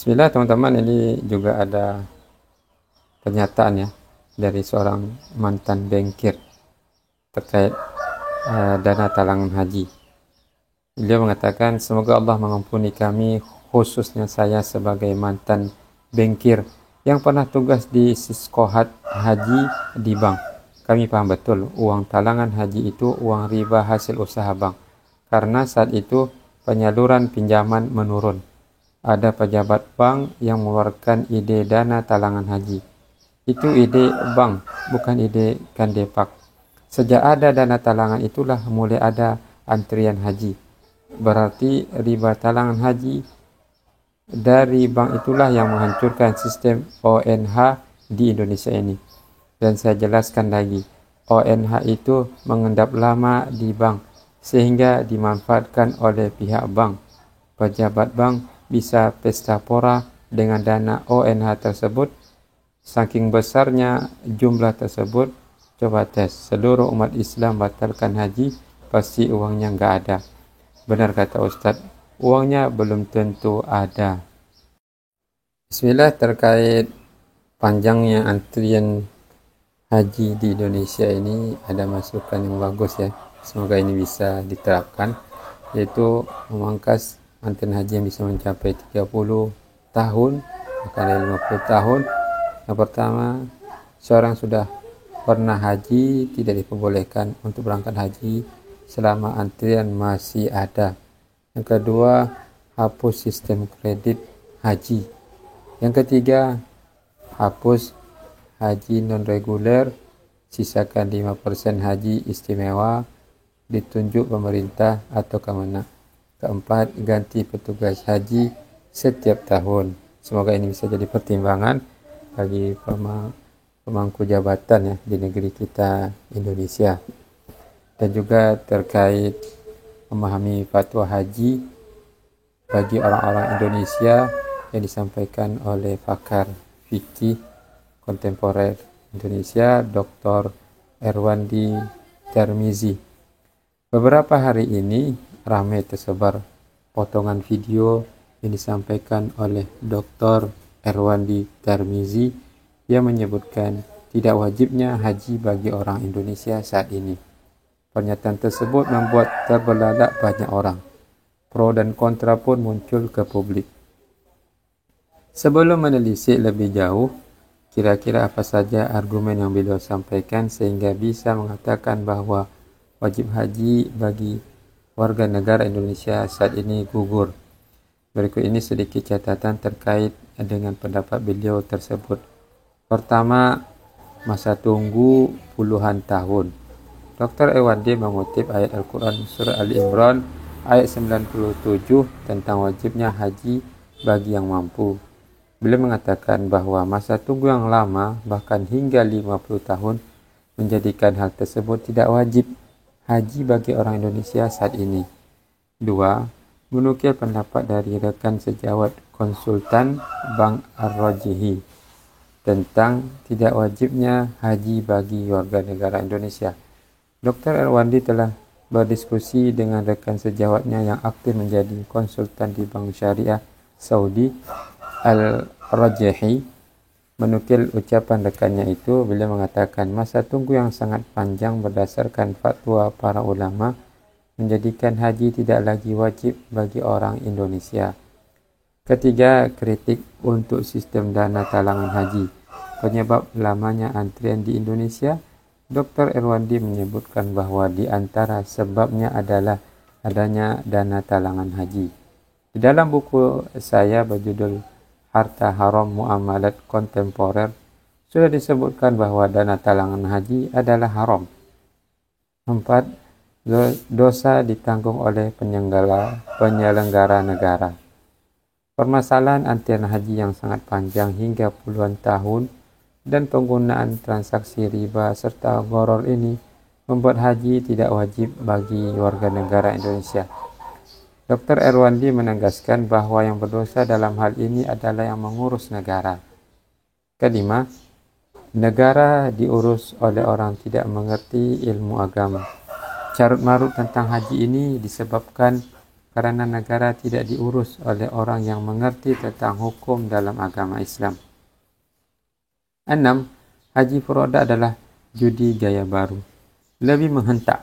Bismillah teman-teman, ini juga ada pernyataan ya dari seorang mantan bankir terkait dana talangan haji. Beliau mengatakan, semoga Allah mengampuni kami, khususnya saya sebagai mantan bankir yang pernah tugas di Siskohat Haji di bank. Kami paham betul uang talangan haji itu uang riba hasil usaha bank, karena saat itu penyaluran pinjaman menurun. Ada pejabat bank yang mengeluarkan ide dana talangan haji. Itu ide bank, bukan ide Kandepak. Sejak ada dana talangan itulah mulai ada antrian haji. Berarti riba talangan haji dari bank itulah yang menghancurkan sistem ONH di Indonesia ini. Dan saya jelaskan lagi, ONH itu mengendap lama di bank sehingga dimanfaatkan oleh pihak bank. Pejabat bank bisa pesta pora dengan dana ONH tersebut. Saking besarnya jumlah tersebut, coba tes, seluruh umat Islam batalkan haji, pasti uangnya nggak ada. Benar kata Ustadz, uangnya belum tentu ada. Bismillah, terkait panjangnya antrian haji di Indonesia ini ada masukan yang bagus ya. Semoga ini bisa diterapkan, yaitu memangkas antrian haji yang bisa mencapai 30 tahun, bahkan 50 tahun. Yang pertama, seorang sudah pernah haji tidak diperbolehkan untuk berangkat haji selama antrian masih ada. Yang kedua, hapus sistem kredit haji. Yang ketiga, hapus haji non-reguler, sisakan 5% haji istimewa ditunjuk pemerintah atau kemenang. Keempat, ganti petugas haji setiap tahun. Semoga ini bisa jadi pertimbangan bagi pemangku jabatan ya di negeri kita Indonesia. Dan juga terkait memahami fatwa haji bagi orang-orang Indonesia yang disampaikan oleh pakar fikih kontemporer Indonesia, Dr. Erwandi Termizi. Beberapa hari ini ramai tersebar potongan video yang disampaikan oleh Dr. Erwandi Termizi yang menyebutkan tidak wajibnya haji bagi orang Indonesia saat ini. Pernyataan tersebut membuat terbelalak banyak orang. Pro dan kontra pun muncul ke publik. Sebelum menelisik lebih jauh, kira-kira apa saja argumen yang beliau sampaikan sehingga bisa mengatakan bahwa wajib haji bagi warga negara Indonesia saat ini gugur. Berikut ini sedikit catatan terkait dengan pendapat beliau tersebut. Pertama, masa tunggu puluhan tahun. Dr. Erwandi mengutip ayat Al-Quran surah Ali Imran ayat 97 tentang wajibnya haji bagi yang mampu. Beliau mengatakan bahwa masa tunggu yang lama, bahkan hingga 50 tahun, menjadikan hal tersebut tidak wajib haji bagi orang Indonesia saat ini. 2. Menukil pendapat dari rekan sejawat konsultan Bank Ar-Rajihi tentang tidak wajibnya haji bagi warga negara Indonesia. Dr. Erwandi telah berdiskusi dengan rekan sejawatnya yang aktif menjadi konsultan di Bank Syariah Saudi Al-Rajihi. Menukil ucapan rekannya itu, beliau mengatakan masa tunggu yang sangat panjang berdasarkan fatwa para ulama menjadikan haji tidak lagi wajib bagi orang Indonesia. Ketiga, kritik untuk sistem dana talangan haji. Penyebab lamanya antrian di Indonesia, Dr. Erwandi menyebutkan bahwa di antara sebabnya adalah adanya dana talangan haji. Di dalam buku saya berjudul Harta Haram Muamalat Kontemporer sudah disebutkan bahwa dana talangan haji adalah haram. 4. Dosa ditanggung oleh penyelenggara negara. Permasalahan antrian haji yang sangat panjang hingga puluhan tahun dan penggunaan transaksi riba serta gharar ini membuat haji tidak wajib bagi warga negara Indonesia. Dr. Erwandi menegaskan bahwa yang berdosa dalam hal ini adalah yang mengurus negara. Kelima, negara diurus oleh orang tidak mengerti ilmu agama. Carut marut tentang haji ini disebabkan karena negara tidak diurus oleh orang yang mengerti tentang hukum dalam agama Islam. 6. Haji furoda adalah judi gaya baru. Lebih menghentak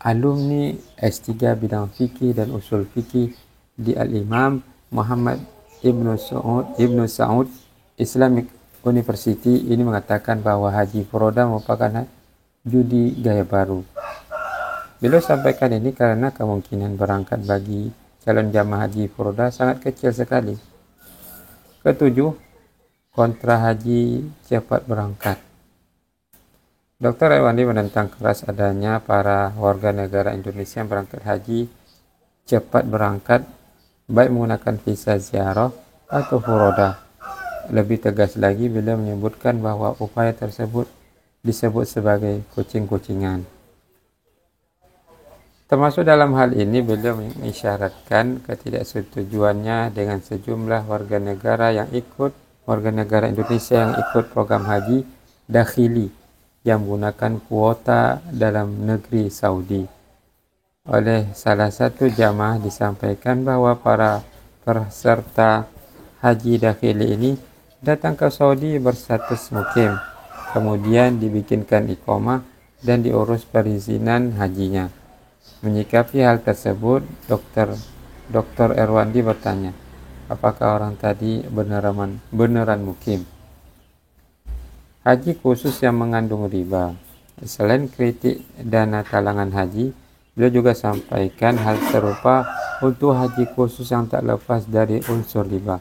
alumni S3 bidang fikih dan usul fikih di Al-Imam Muhammad Ibn Saud Islamic University ini mengatakan bahwa haji furoda merupakan judi gaya baru. Beliau sampaikan ini karena kemungkinan berangkat bagi calon jamaah haji furoda sangat kecil sekali. 7. Kontra haji cepat berangkat. Dr. Irwandi menentang keras adanya para warga negara Indonesia yang berangkat haji cepat berangkat, baik menggunakan visa ziarah atau furoda. Lebih tegas lagi, beliau menyebutkan bahwa upaya tersebut disebut sebagai kucing-kucingan. Termasuk dalam hal ini, beliau mengisyaratkan ketidaksetujuannya dengan sejumlah warga negara Indonesia yang ikut program haji dakhili yang menggunakan kuota dalam negeri Saudi. Oleh salah satu jamaah disampaikan bahwa para peserta haji dakhili ini datang ke Saudi berstatus mukim, kemudian dibikinkan iqamah dan diurus perizinan hajinya. Menyikapi hal tersebut, Dr. Irwandi bertanya, apakah orang tadi beneran mukim? Haji khusus yang mengandung riba. Selain kritik dana talangan haji, beliau juga sampaikan hal serupa untuk haji khusus yang tak lepas dari unsur riba.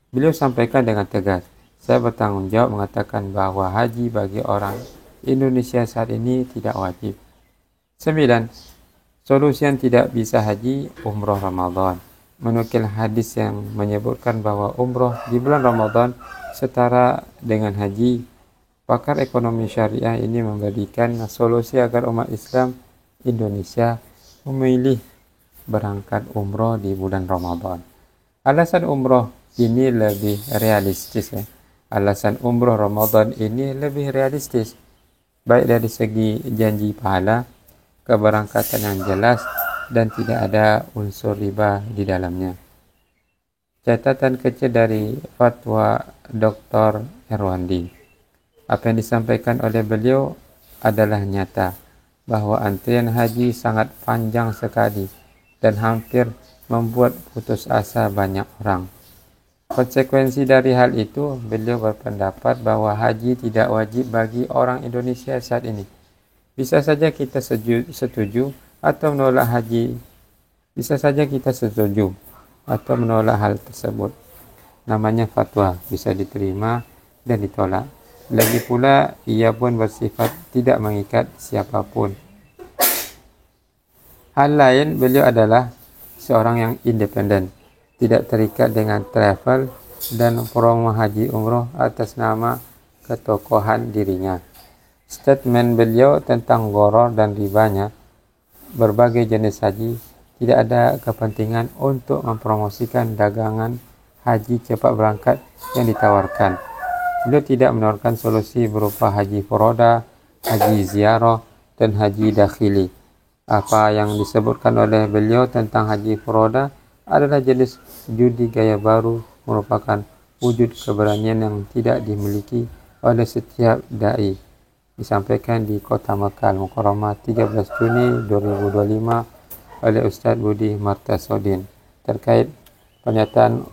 Beliau sampaikan dengan tegas, saya bertanggung jawab mengatakan bahwa haji bagi orang Indonesia saat ini tidak wajib. 9. Solusi yang tidak bisa haji, umroh Ramadan. Menukil hadis yang menyebutkan bahwa umroh di bulan Ramadan setara dengan haji, pakar ekonomi syariah ini memberikan solusi agar umat Islam Indonesia memilih berangkat umroh di bulan Ramadan. Alasan umroh ini lebih realistis. Alasan umroh Ramadan ini lebih realistis, baik dari segi janji pahala, keberangkatan yang jelas, dan tidak ada unsur riba di dalamnya. Catatan kecil dari fatwa Dr. Irwandi. Apa yang disampaikan oleh beliau adalah nyata, bahwa antrian haji sangat panjang sekali dan hampir membuat putus asa banyak orang. Konsekuensi dari hal itu, beliau berpendapat bahwa haji tidak wajib bagi orang Indonesia saat ini. Bisa saja kita setuju atau menolak hal tersebut. Namanya fatwa, bisa diterima dan ditolak. Lagi pula, ia pun bersifat tidak mengikat siapapun. Hal lain, beliau adalah seorang yang independen, tidak terikat dengan travel dan promo haji umroh atas nama ketokohan dirinya. Statement beliau tentang gharar dan ribanya berbagai jenis haji tidak ada kepentingan untuk mempromosikan dagangan haji cepat berangkat yang ditawarkan. Beliau tidak menawarkan solusi berupa haji furoda, haji ziarah, dan haji dakhili. Apa yang disebutkan oleh beliau tentang haji furoda adalah jenis judi gaya baru, merupakan wujud keberanian yang tidak dimiliki oleh setiap dai. Disampaikan di Kota Makkah Al-Mukarramah 13 Juni 2025 oleh Ustaz Budi Martasodin. Terkait pernyataan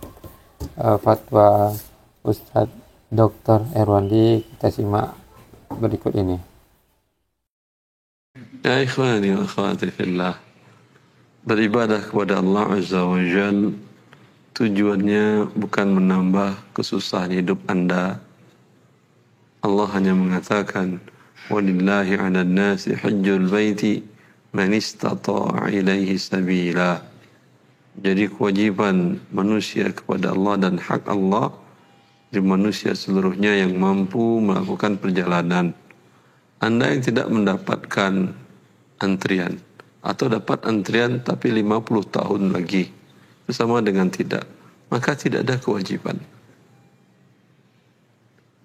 fatwa Ustaz Dr. Irwandi, kita simak berikut ini. Ya ikhwani wa akhwati fillah, beribadah kepada Allah Azza wa Jal tujuannya bukan menambah kesusahan hidup Anda. Allah hanya mengatakan, walillahi 'alan nasi hajjul baiti man istata'a ilaihi sabila. Jadi kewajiban manusia kepada Allah dan hak Allah di manusia seluruhnya yang mampu melakukan perjalanan. Anda yang tidak mendapatkan antrian atau dapat antrian tapi 50 tahun lagi, bersama dengan tidak, maka tidak ada kewajiban.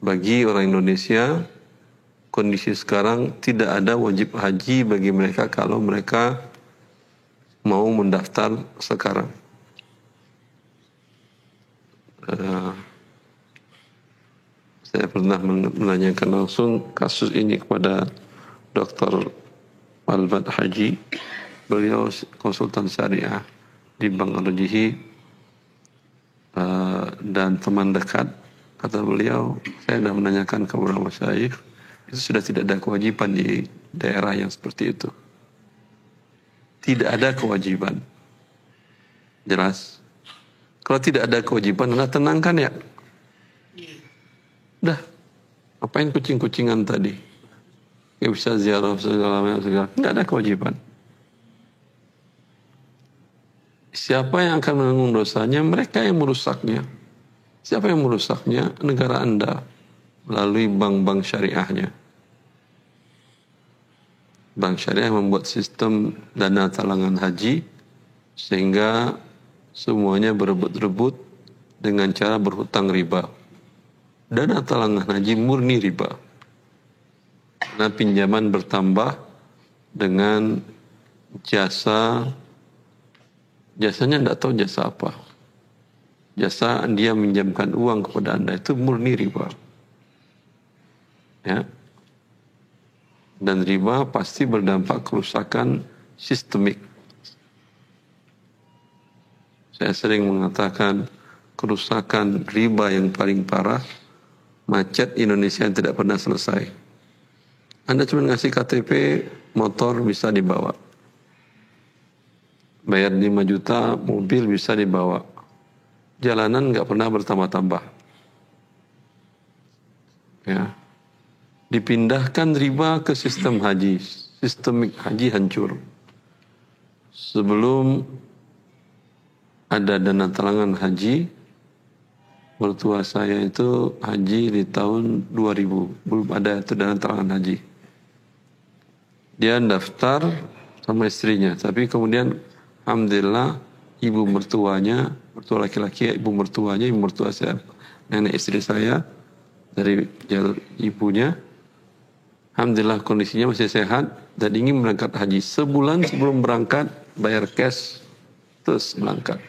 Bagi orang Indonesia, kondisi sekarang tidak ada wajib haji bagi mereka kalau mereka mau mendaftar sekarang. Saya pernah menanyakan langsung kasus ini kepada Dr. Walbad Haji. Beliau konsultan syariah di Bank Al-Jihi dan teman dekat. Kata beliau, saya sudah menanyakan ke beberapa masyayikh, itu sudah tidak ada kewajiban di daerah yang seperti itu. Tidak ada kewajiban. Jelas? Kalau tidak ada kewajiban, Anda tenangkan ya. Dah, apain kucing-kucingan tadi? Ya bisa ziarah segala macam. Tidak ada kewajiban. Siapa yang akan menanggung dosanya? Mereka yang merusaknya. Siapa yang merusaknya? Negara Anda melalui bank-bank syariahnya. Bank syariah membuat sistem dana talangan haji sehingga semuanya berebut-rebut dengan cara berhutang riba. Dana talangan haji murni riba. Karena pinjaman bertambah dengan jasanya tidak tahu jasa apa. Jasa dia minjamkan uang kepada Anda itu murni riba. Ya. Dan riba pasti berdampak kerusakan sistemik. Saya sering mengatakan kerusakan riba yang paling parah, macet Indonesia yang tidak pernah selesai. Anda cuma ngasih KTP, motor bisa dibawa. Bayar 5 juta, mobil bisa dibawa. Jalanan nggak pernah bertambah-tambah. Ya. Dipindahkan riba ke sistem haji. Sistemik haji hancur. Sebelum ada dana talangan haji, mertua saya itu haji di tahun 2000. Belum ada itu dana talangan haji. Dia daftar sama istrinya. Tapi kemudian, alhamdulillah, ibu mertuanya, mertua laki-laki, ibu mertua saya, nenek istri saya, dari jalur ibunya, alhamdulillah kondisinya masih sehat dan ingin berangkat haji. Sebulan sebelum berangkat, bayar cash, terus berangkat.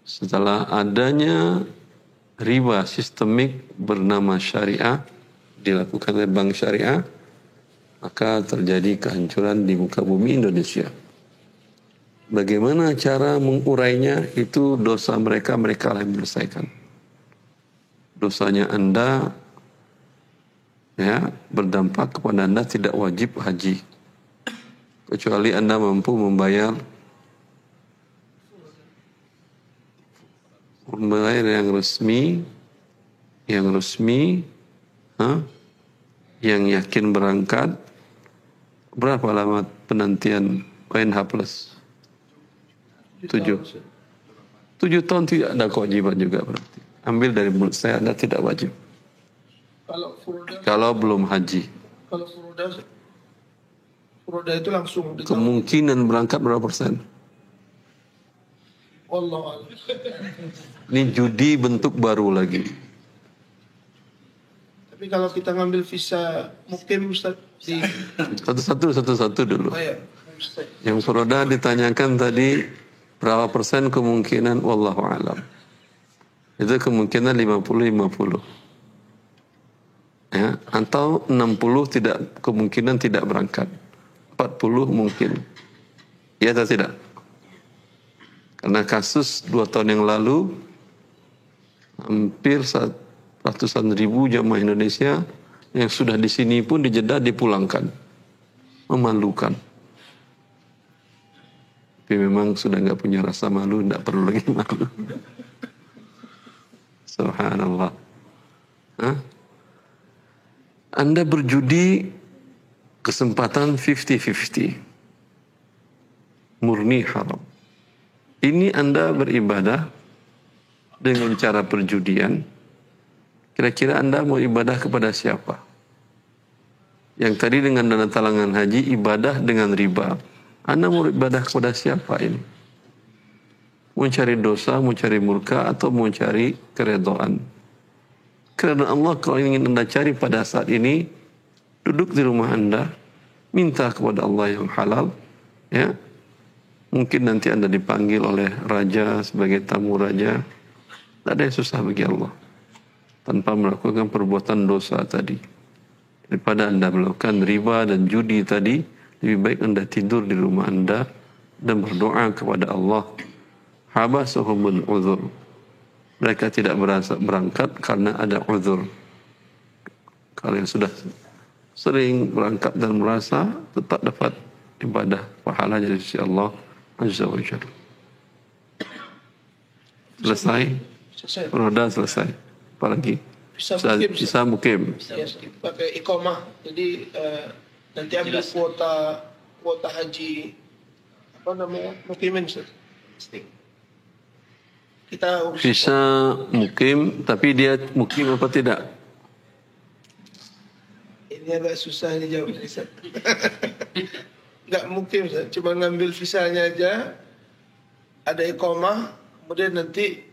Setelah adanya riba sistemik bernama syariah, dilakukan oleh bank syariah, maka terjadi kehancuran di muka bumi Indonesia. Bagaimana cara mengurainya? Itu dosa mereka lah yang menyelesaikan. Dosanya Anda ya berdampak kepada Anda tidak wajib haji. Kecuali Anda mampu membayar yang resmi, yang yakin berangkat. Berapa lama penantian ONH plus? 7 tahun tidak ada kewajiban juga berarti. Ambil dari mulut saya, Anda tidak wajib. Kalau belum haji. Kalau furoda itu langsung. Kemungkinan berangkat berapa persen? Wallahu a'lam. Ini judi bentuk baru lagi. Tapi kalau kita ngambil visa mukim Ustaz di Satu-satu dulu. ya, Ustaz. Yang furoda ditanyakan tadi berapa persen kemungkinan wallahu a'lam. Itu kemungkinan 50-50. Ya, atau 60 kemungkinan tidak berangkat. 40 mungkin. Iya atau tidak? Karena kasus 2 tahun yang lalu hampir ratusan ribu jamaah Indonesia yang sudah di sini pun di Jeddah dipulangkan. Memalukan. Tapi memang sudah nggak punya rasa malu, nggak perlu lagi malu. Subhanallah. Anda berjudi kesempatan 50-50. Murni haram. Ini Anda beribadah dengan cara perjudian. Kira-kira Anda mau ibadah kepada siapa? Yang tadi dengan dana talangan haji, ibadah dengan riba. Anda mau ibadah kepada siapa ini? Mau cari dosa, mau cari murka, atau mau cari keredaan? Keredaan Allah kalau ingin Anda cari pada saat ini, duduk di rumah Anda, minta kepada Allah yang halal, ya. Mungkin nanti Anda dipanggil oleh raja sebagai tamu raja. Tidak ada yang susah bagi Allah tanpa melakukan perbuatan dosa tadi. Daripada Anda melakukan riba dan judi tadi, lebih baik Anda tidur di rumah Anda dan berdoa kepada Allah. Habasahumul uzur. Mereka tidak berangkat karena ada uzur. Kalau yang sudah sering berangkat dan merasa, tetap dapat ibadah pahalanya dari sisi Allah Azza wa Jalla. Selesai? Selesai. Roda selesai. Apalagi? Bisa mukim. Ya, pakai iqamah. Jadi nanti ambil kuota haji apa namanya? Mukimin, Ustaz. Kita bisa mukim, tapi dia mukim apa tidak? Ini agak susah dijawab, Ustaz. Nggak mungkin, Ustaz. Cuma ngambil visanya aja, ada iqamah, kemudian nanti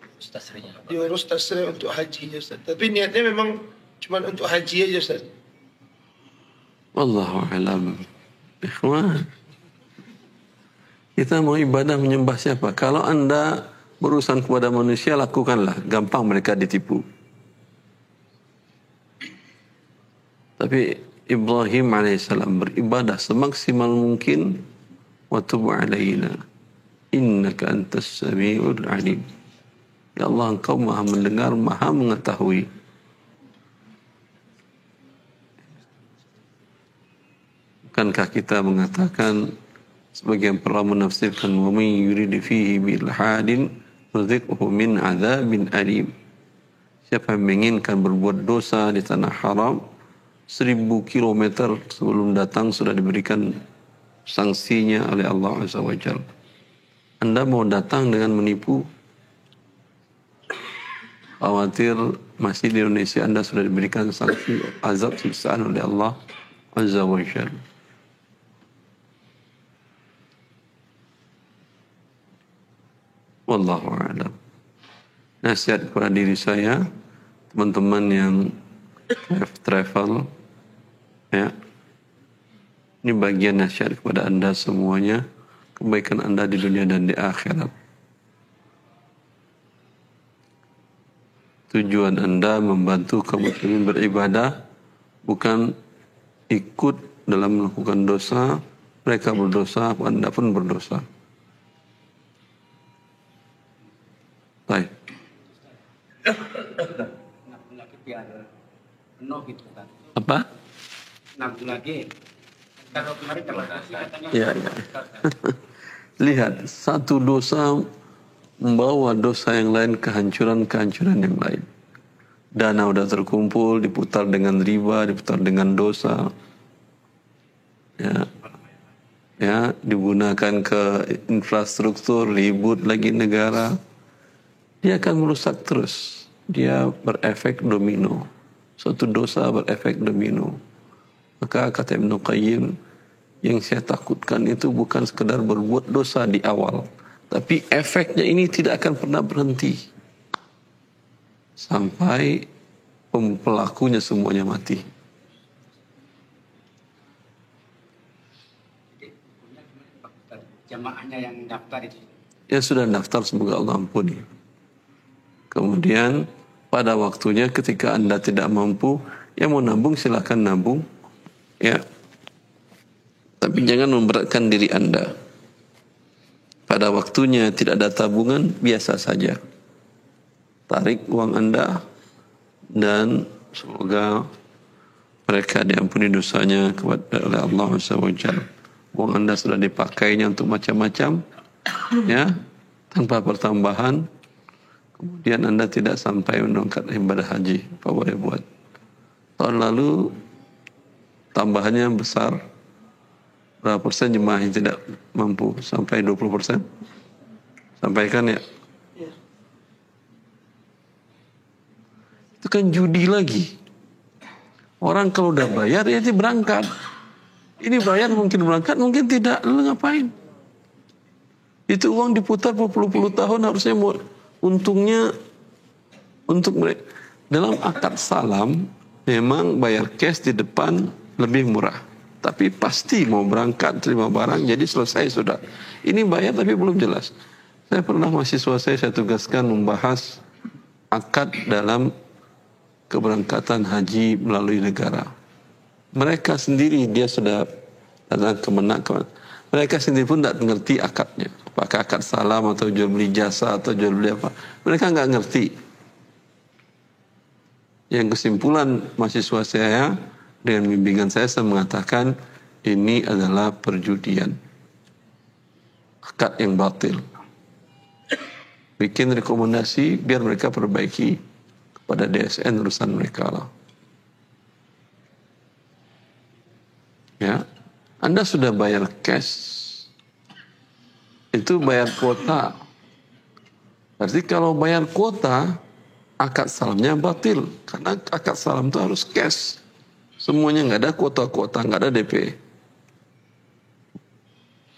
diurus tasrih untuk haji, Ustaz. Tapi niatnya memang cuma untuk haji aja, Ustaz. Wallahu a'lam. Ikhwan, kita mau ibadah menyembah siapa? Kalau Anda berurusan kepada manusia, lakukanlah. Gampang mereka ditipu. Tapi Ibrahim alaihissalam beribadah semaksimal mungkin. Wa tub alaina innaka antas samiul alim. Ya Allah, Engkau Maha mendengar, Maha mengetahui. Bukankah kita mengatakan, sebagian para menafsirkan, wa man yurid fihi bil hadin nuziquhu min adzabin alim. Siapa yang menginginkan berbuat dosa di tanah haram, 1000 kilometer sebelum datang sudah diberikan sanksinya oleh Allah Azza wa Jalla. Anda mau datang dengan menipu, khawatir masih di Indonesia Anda sudah diberikan sanksi azab siksaan oleh Allah Azza wa Jalla. Wallahu a'lam. Nasihat kepada diri saya, teman-teman yang travel, ya, ini bagian nasihat kepada Anda semuanya, kebaikan Anda di dunia dan di akhirat. Tujuan Anda membantu kaum muslimin beribadah, bukan ikut dalam melakukan dosa. Mereka berdosa, Anda pun berdosa. Baik. Apa? 6 lagi. Kalau kemarin Ya. Lihat, satu dosa membawa dosa yang lain, kehancuran yang lain. Dana udah terkumpul, diputar dengan riba, diputar dengan dosa. Ya, digunakan ke infrastruktur, ribut lagi negara. Dia akan merusak terus. Dia berefek domino. Suatu dosa berefek domino. Maka kata Ibnu Qayyim, yang saya takutkan itu bukan sekedar berbuat dosa di awal, tapi efeknya ini tidak akan pernah berhenti sampai pelakunya semuanya mati. Jamaahnya yang daftar itu. Ya sudah daftar, semoga Allah ampuni. Kemudian pada waktunya ketika Anda tidak mampu, ya mau nabung silakan nabung, ya. Tapi jangan memberatkan diri Anda. Pada waktunya tidak ada tabungan, biasa saja. Tarik uang Anda dan semoga mereka diampuni dosanya kepada oleh Allah SWT. Uang Anda sudah dipakainya untuk macam-macam, ya, tanpa pertambahan. Kemudian Anda tidak sampai menunaikan ibadah haji, apa boleh buat? Tahun lalu tambahannya besar. Berapa persen jemaah yang tidak mampu? Sampai 20%? Sampaikan ya? Itu kan judi lagi. Orang kalau udah bayar, ya dia berangkat. Ini bayar mungkin berangkat, mungkin tidak. Lalu ngapain? Itu uang diputar berpuluh-puluh tahun, harusnya untungnya untuk mereka. Dalam akad salam, memang bayar cash di depan lebih murah. tapi pasti mau berangkat terima barang, jadi selesai sudah. Ini bayar tapi belum jelas. Saya pernah mahasiswa saya tugaskan membahas akad dalam keberangkatan haji melalui negara. Mereka sendiri dia sudah datang kemenak, mereka sendiri pun tidak mengerti akadnya. Apakah akad salam atau jual beli jasa atau jual beli apa? Mereka nggak ngerti. Yang kesimpulan mahasiswa saya dengan bimbingan saya mengatakan ini adalah perjudian, akad yang batil. Bikin rekomendasi biar mereka perbaiki kepada DSN urusan mereka lah. Ya, Anda sudah bayar cash, itu bayar kuota. Berarti kalau bayar kuota, akad salamnya batil. Karena akad salam itu harus cash. Semuanya nggak ada kuota-kuota, nggak ada DP.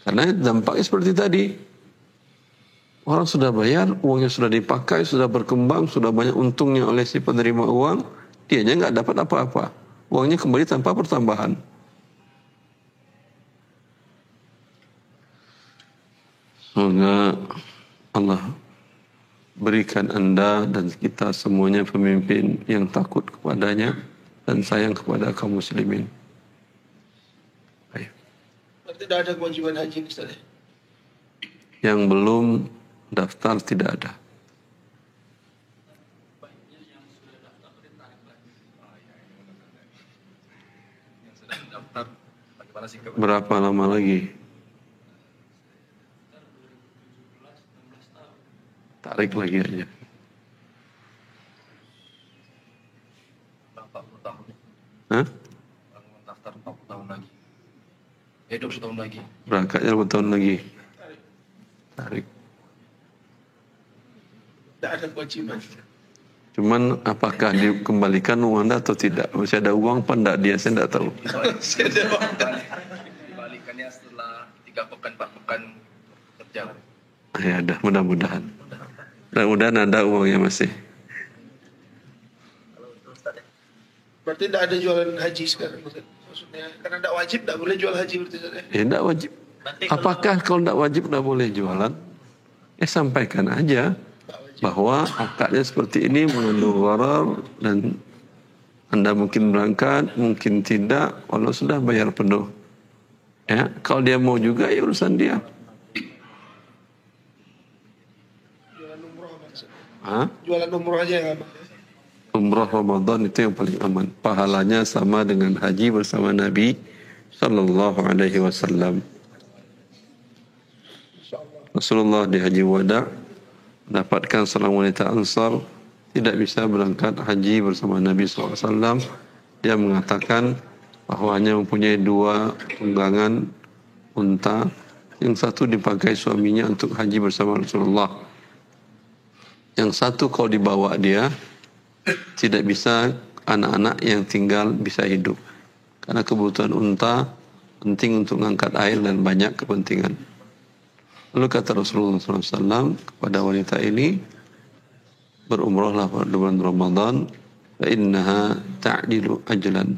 Karena dampaknya seperti tadi. Orang sudah bayar, uangnya sudah dipakai, sudah berkembang, sudah banyak untungnya oleh si penerima uang, dianya nggak dapat apa-apa. Uangnya kembali tanpa pertambahan. Semoga Allah berikan Anda dan kita semuanya pemimpin yang takut kepadanya dan sayang kepada kaum muslimin. Baik. Berarti tidak ada kewajiban haji Ustaz. Yang belum daftar tidak ada. Berapa lama lagi? Tarik lagi aja. 40 tahun. Hah? Daftar 40 tahun lagi. 20 tahun lagi. Berangkatnya 20 tahun lagi. Tarik. Tidak ada kewajiban. Cuman apakah dikembalikan uang Anda atau tidak? Masih ada uang apa enggak dia? Saya tidak tahu. Dibalikannya setelah 3 pekan, 4 pekan kerja. Ya ada, mudah-mudahan. Mudah-mudahan ada uangnya masih. Berarti tidak ada jualan haji sekarang Ustaz. Maksudnya karena tidak wajib, tidak boleh jual haji berarti Ustaz. Ya tidak wajib. Apakah kalau tidak wajib tidak boleh jualan? Sampaikan aja bahwa akadnya seperti ini mengandung gharar dan Anda mungkin berangkat, mungkin tidak, walau sudah bayar penuh. Ya, kalau dia mau juga ya urusan dia. Jualan umroh maksudnya. Hah? Jualan umroh aja yang aman. Umrah Ramadan itu yang paling aman. Pahalanya sama dengan haji bersama Nabi sallallahu alaihi wasallam. Rasulullah di haji wada mendapatkan seorang wanita Ansar tidak bisa berangkat haji bersama Nabi SAW. Dia mengatakan bahwa hanya mempunyai 2 tunggangan unta, yang satu dipakai suaminya untuk haji bersama Rasulullah, yang satu kalau dibawa dia tidak bisa anak-anak yang tinggal bisa hidup, karena kebutuhan unta penting untuk mengangkat air dan banyak kepentingan. Lalu kata Rasulullah SAW kepada wanita ini, berumrahlah pada bulan Ramadan, fa innaha ta'dilu ajlan,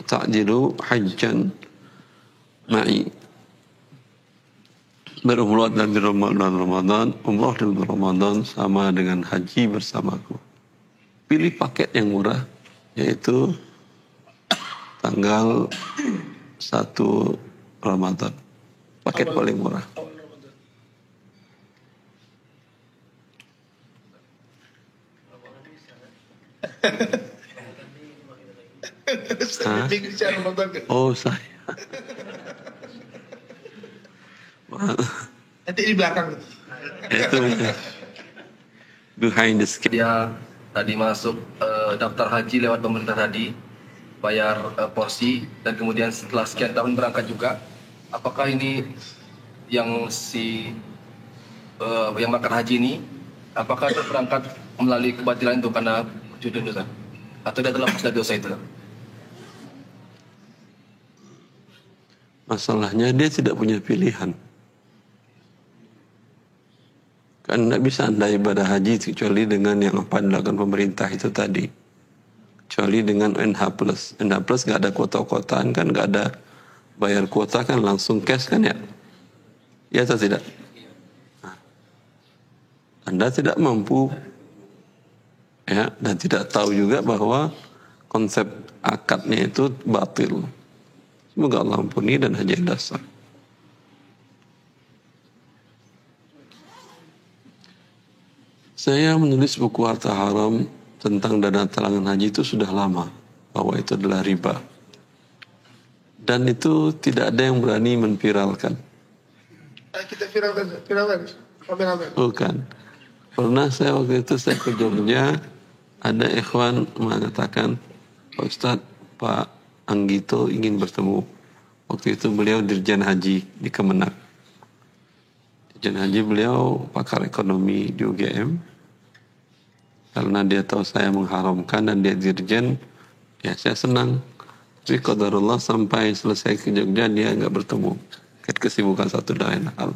ta'dilu hajjan ma'i. Berumrah dalam bulan Ramadan, umrah dalam bulan Ramadan sama dengan haji bersamaku. Pilih paket yang murah, yaitu tanggal 1 Ramadan. Paket paling murah. Oh saya. Nanti di belakang. Itu behind the screen. Dia tadi masuk daftar haji lewat pemerintah tadi, bayar porsi, dan kemudian setelah sekian tahun berangkat juga. Apakah ini yang yang berangkat haji ini, apakah dia berangkat melalui kebatilan itu karena judul dosa, atau dia telah dari dosa itu? Masalahnya dia tidak punya pilihan. Kan tidak bisa Anda ibadah haji kecuali dengan yang apa dilakukan pemerintah itu tadi. Kecuali dengan NH+. NH+ nggak ada kuota-kuotaan kan, nggak ada bayar kuota kan langsung cash kan ya? Ya atau tidak? Nah, Anda tidak mampu ya, dan tidak tahu juga bahwa konsep akadnya itu batil. Semoga Allah ampuni dan haji Anda sah. Saya menulis buku Harta Haram tentang dana talangan haji itu sudah lama, bahwa itu adalah riba. Dan itu tidak ada yang berani menviralkan. Kita viralkan, rame-rame. Bukan. Pernah saya waktu itu saya ke Jogja, ada ikhwan mengatakan, Pak Ustadz, Pak Anggito ingin bertemu. Waktu itu beliau Dirjen Haji di Kemenak. Dirjen Haji beliau pakar ekonomi di UGM. Karena dia tahu saya mengharamkan dan dia dirjen, ya saya senang. Tapi qadarullah sampai selesai ke Jogja dia nggak bertemu. Kesibukan satu dan lain hal.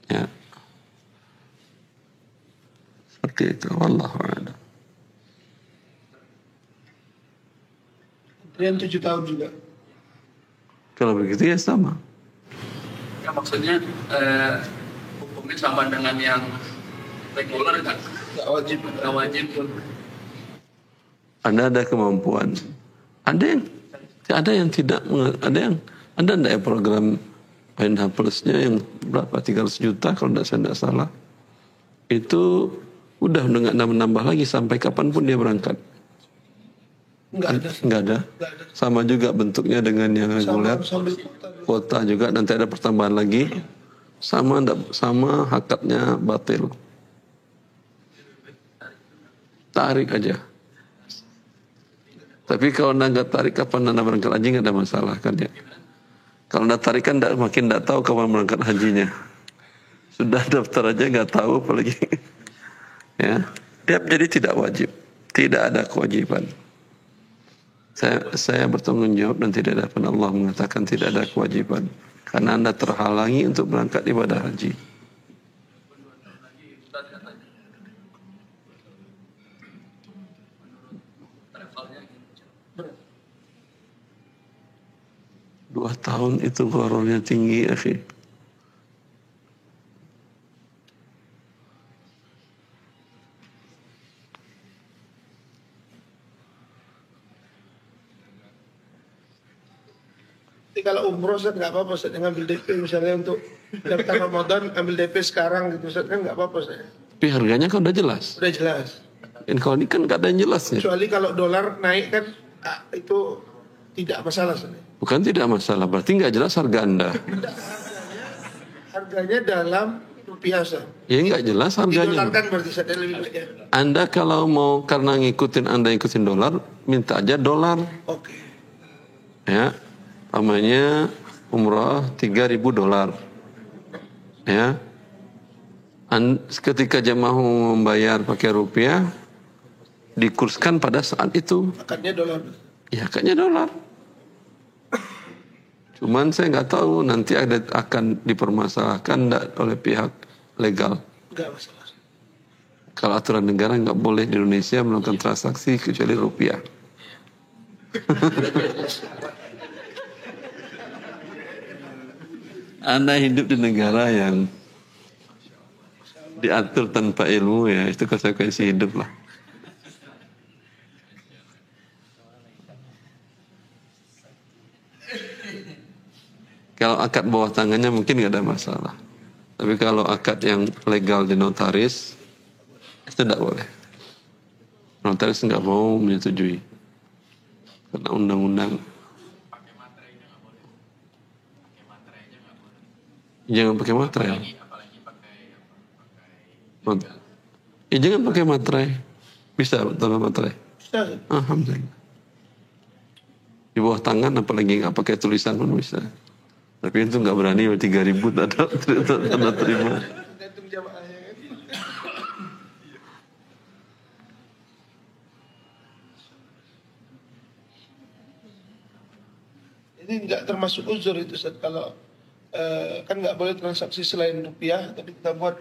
Ya. Seperti itu. Wallahu a'lam. Yang 7 tahun juga. Kalau begitu ya sama. Ya maksudnya hukumnya sama dengan yang reguler kan? Nggak wajib. Nggak wajib pun. Anda ada kemampuan. Ada yang tidak, ada yang Anda ada program PNH Plusnya yang berapa 300 juta kalau saya tidak salah. Itu udah nggak nambah lagi sampai kapanpun dia berangkat. Nggak ada. Sama juga bentuknya dengan yang reguler. Kuota juga nanti ada pertambahan lagi. Sama hakatnya batil. Tarik aja. Tapi kalau anda nggak tarik kapan anda berangkat haji nggak ada masalah kan ya. Kalau anda tarik kan makin nggak tahu kapan berangkat hajinya. Sudah daftar aja nggak tahu apalagi. Ya, jadi tidak wajib, tidak ada kewajiban. Saya bertanggung jawab dan tidak ada pun Allah mengatakan tidak ada kewajiban karena anda terhalangi untuk berangkat ibadah haji. Dua tahun itu gharornya tinggi, akhi. Jadi kalau umroh Ustaz nggak apa-apa Ustaz, ngambil DP misalnya untuk daftar Ramadan, ambil DP sekarang gitu Ustaz, kan nggak apa-apa Ustaz. Tapi harganya kan udah jelas. Udah jelas. Dan kalau ini kan nggak ada yang jelasnya. Kecuali kalau dolar naik kan itu tidak masalah Ustaz. Bukan tidak masalah, berarti nggak jelas harga anda. Harganya dalam rupiah Ustaz. Ya nggak jelas harganya. Didolarkan berarti Ustaz lebih baik ya. Anda kalau mau karena anda ngikutin dolar, minta aja dolar. Oke. Ya, namanya umrah $3.000. Ya, ketika jemaah membayar pakai rupiah, dikurskan pada saat itu. Akadnya dolar. Ya, akadnya dolar. Cuman saya nggak tahu nanti akan dipermasalahkan enggak oleh pihak legal. Enggak masalah. Kalau aturan negara nggak boleh di Indonesia melakukan transaksi kecuali rupiah. Anda hidup di negara yang diatur tanpa ilmu ya, itu konsekuensi hidup lah. Kalau akad bawah tangannya mungkin nggak ada masalah. Tapi kalau akad yang legal di notaris, itu tidak boleh. Notaris nggak mau menyetujui. Karena undang-undang. Jangan pakai materai. Ya jangan pakai materai. Bisa tanpa materai. Bisa. Alhamdulillah. Di bawah tangan apalagi nggak pakai tulisan pun bisa. Tapi itu nggak berani 3.000 tanda terima. Tergantung jamaahnya kan. Ini nggak termasuk uzur itu Ustaz, kalau kan nggak boleh transaksi selain rupiah, tapi kita buat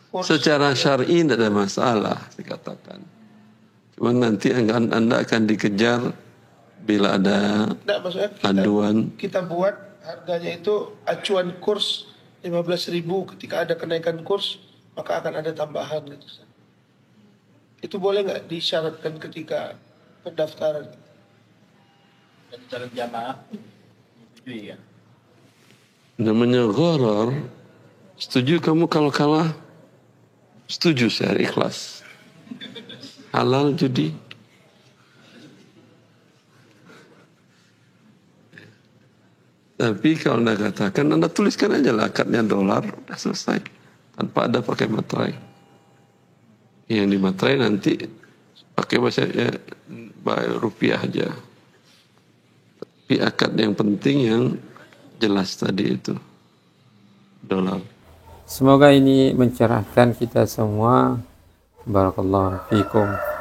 kurs. Secara syar'i tidak ada masalah dikatakan. Cuma nanti anda akan dikejar bila ada Enggak, maksudnya aduan. kita buat harganya itu acuan kurs 15.000, ketika ada kenaikan kurs maka akan ada tambahan gitu. Ustaz. Itu boleh nggak disyaratkan ketika pendaftaran? Dan calon jamaah itu ya. Namanya gharar. Setuju kamu kalau kalah? Setuju saya ikhlas. Halal judi. Tapi kalau Anda katakan, Anda tuliskan aja lah akadnya dolar, udah selesai. Tanpa ada pakai materai. Yang dimaterai nanti pakai bahasanya rupiah aja. Tapi akad yang penting yang jelas tadi itu. Dolar. Semoga ini mencerahkan kita semua. Barakallahu fikum.